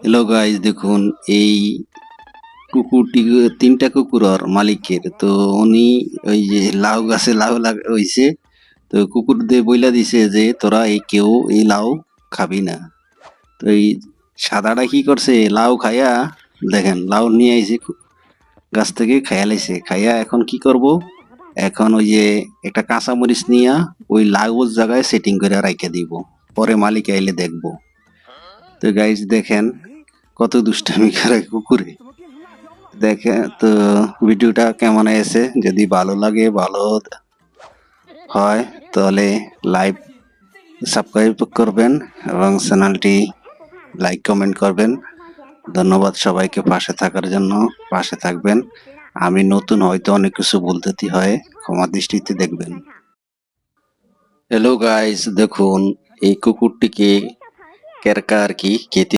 Hello guys, দেখুন এই কুকুরটি তিনটা কুকুরের মালিকের। তো উনি ওই যে লাউ গাছে লাউ হইছে, তো কুকুরদের বইলা দিছে যে তোরা কেউ এই লাউ খাবি না। তো এই সাদাটা কি করছে, লাউ খাইয়া দেখেন লাউ নিয়ে আইছে গাছ থেকে, খাইয়া লাইছে। খাইয়া এখন কি করব, এখন ওই যে একটা কাঁচা মরিচ নিয়া ওই লাউর জায়গায় সেটিং করে রাইখা দিব, পরে মালিক আইলে দেখবো। তো গাইস দেখেন কত দুষ্টামি করে কুকুরে। দেখে তো ভিডিওটা কেমন হয়েছে, যদি ভালো লাগে ভালো হয় তাহলে লাইক সাবস্ক্রাইব করবেন এবং চ্যানেলটি লাইক কমেন্ট করবেন। ধন্যবাদ সবাইকে পাশে থাকার জন্য। পাশে থাকবেন। আমি নতুন, হয়তো অনেক কিছু বলতে হয়, ক্ষমা দৃষ্টিতে দেখবেন। হ্যালো গাইস, দেখুন এই কুকুরটিকে কেরকা আর কি খেতে